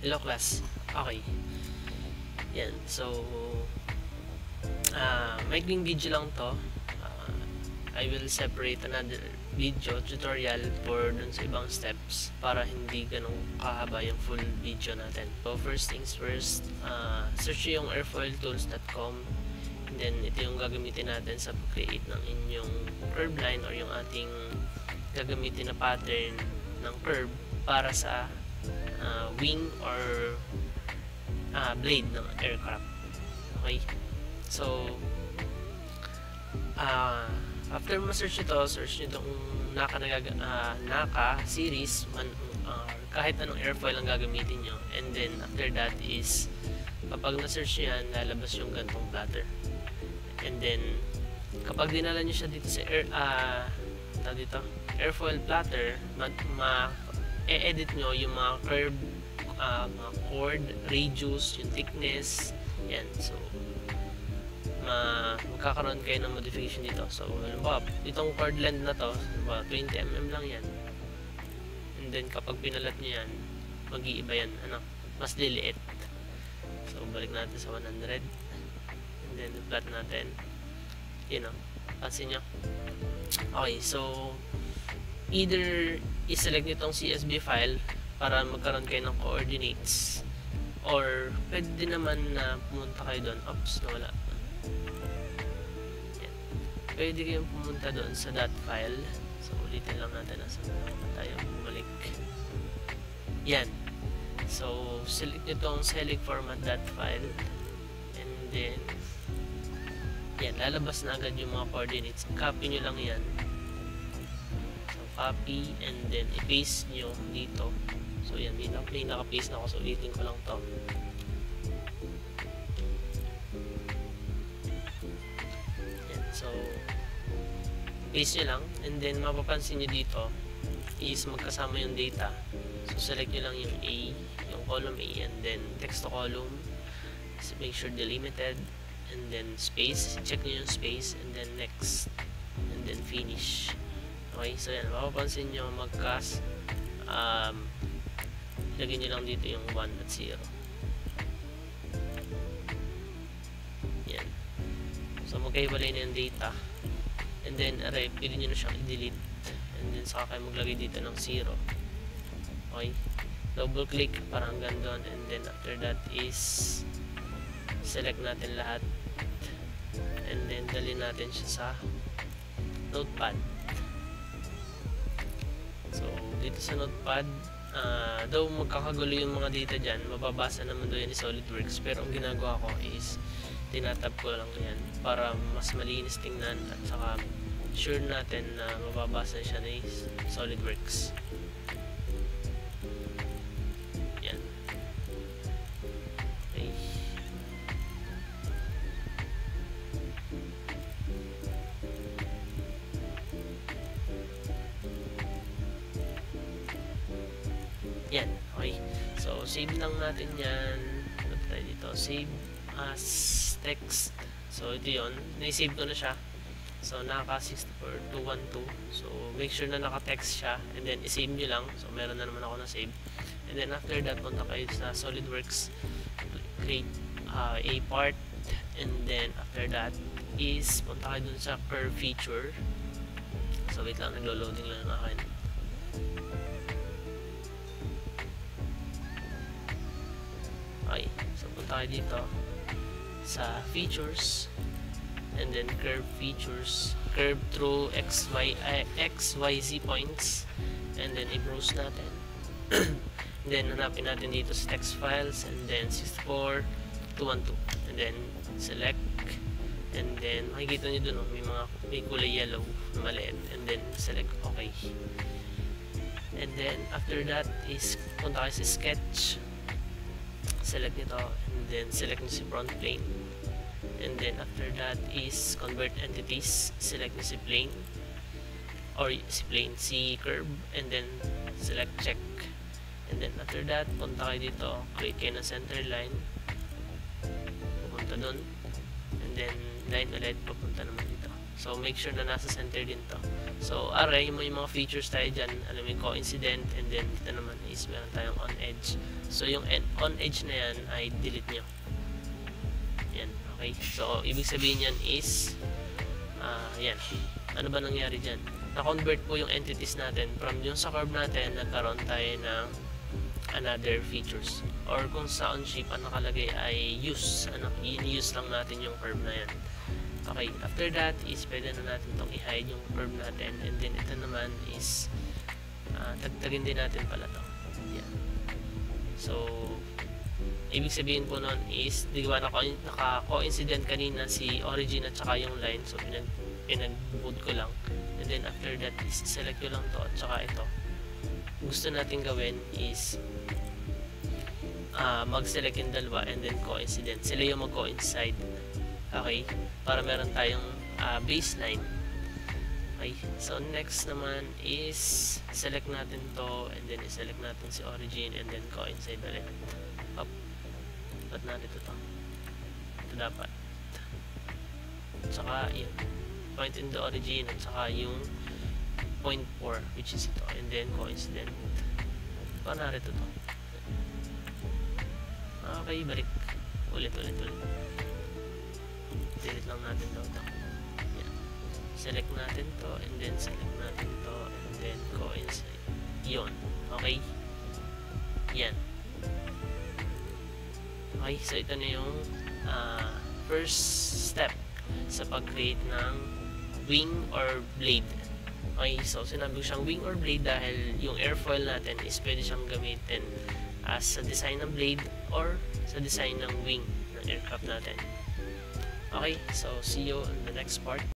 Hello class. Okay. Yan. So, maikling video lang to. I will separate another video tutorial for dun sa ibang steps para hindi ganun kahaba yung full video natin. So, first things first, search yung airfoiltools.com, and then ito yung gagamitin natin sa pag-create ng inyong curve line or yung ating gagamitin na pattern ng curve para sa wing or blade ng aircraft. Okay, so after ma-search ito, search nyo itong Naka series kahit anong airfoil ang gagamitin nyo, and then after that is kapag na-search nyo yan, lalabas yung gantong platter, and then kapag dinala nyo siya dito sa airfoil platter, e-edit nyo yung mga curve, mga chord, radius, yung thickness, yan. So, magkakaroon kayo ng modification dito. So, halimbawa, itong chord length na to, 20mm lang yan. And then, kapag pinalat nyo yan, mag-iiba yan, mas liliit. So, balik natin sa 100. And then, plot natin. Pansin nyo. Okay, so, either i-select nyo itong CSV file para magkaroon kayo ng coordinates, or pwede din naman na pumunta kayo doon. Oops, nawala. Yan. Pwede kayong pumunta doon sa dot file. So, ulitin lang natin nasa tayo bumalik. Yan. So, select nyo itong select format dot file, and then yan, lalabas na agad yung mga coordinates. Copy nyo lang yan. Copy, and then i-paste nyo dito. So yan, may naka-paste na ako, so ulitin ko lang to. Yan, so paste nyo lang, and then mapapansin nyo dito is magkasama yung data. So select nyo lang yung A, yung column A, and then text to column. So make sure delimited, and then space, check nyo yung space, and then next, and then finish. Okay, so yan, mapapansin nyo magkas, lagyan nyo lang dito yung 1 at 0. Yan. So, magkahiwalay na yung data. And then, pwede nyo na siyang i-delete. And then, saka kayo maglagay dito ng 0. Okay. Double click para hanggang doon. And then, after that is select natin lahat. And then, dali natin siya sa notepad. So, dito sa notepad, though magkakagulo yung mga data dyan, mababasa naman doon yan ni SolidWorks, pero ang ginagawa ko is tinatab ko lang yan para mas malinis tingnan, at saka sure natin na mababasa siya ni SolidWorks. Yan. Okay. Yan, okay. So, save lang natin yan. Ano tayo dito? Save as text. So, ito yun. Na-save ko na siya. So, naka-64212. So, make sure na naka-text siya. And then, i-save nyo lang. So, meron na naman ako na-save. And then, after that, punta kayo sa SolidWorks. Create a part. And then, after that, is punta kayo dun sa curve feature. So, wait lang. Naglo-loading lang yung akin. Okay, so punta kayo dito sa features, and then curve features, curve through XYZ points, and then i-browse natin. And then hanapin natin dito sa text files, and then 64212, and then select, and then makikita nyo dun may kulay yellow na maliit, and then select okay. And then after that is punta kayo sa sketch, select nito, and then select nyo si front plane, and then after that is convert entities, select nyo si plane, or si curve, and then select check, and then after that punta kayo dito, create kayo ng center line, pupunta dun, and then line ulit, papunta naman dito. So make sure na nasa center din to. So, array mo yung mga features tayo dyan. Alam mo yung coincident, and then dito naman is meron tayong on edge. So, yung on edge na yan ay delete nyo. Yan, okay. So, ibig sabihin yan is yan. Ano ba nangyari dyan? Na-convert po yung entities natin from yung sa curve natin, nagkaroon tayo ng another features. Or kung sa on shape ang nakalagay ay use. In-use lang natin yung curve na yan. Okay, after that is pwede na natin itong i-hide yung curve natin, and then ito naman is tagtagin din natin pala to. Yan. So, ibig sabihin po nun is di ba naka-coincident kanina si origin at saka yung line, so pinag-boot ko lang, and then after that is select ko lang to at saka ito. Gusto natin gawin is mag-select yung dalawa and then coincident. Sila yung mag-coincide. Okay? Para meron tayong baseline. Okay? So, next naman is select natin to and then select natin si origin and then coincide ulit. Up. Ba't natin ito? Ito dapat. Tsaka, yun. Point in the origin at saka yung point 4 which is ito. And then coincident. Paano narito to? Okay, balik. Ulit. Delete lang natin to. Yan. Select natin to and then select natin to and then coincide. Yun. Okay? Yan. Okay, so ito na yung first step sa pag-create ng wing or blade. Okay, so sinabi ko siyang wing or blade dahil yung airfoil natin is pwede siyang gamitin as sa design ng blade or sa design ng wing ng aircraft natin. Okay, so see you in the next part.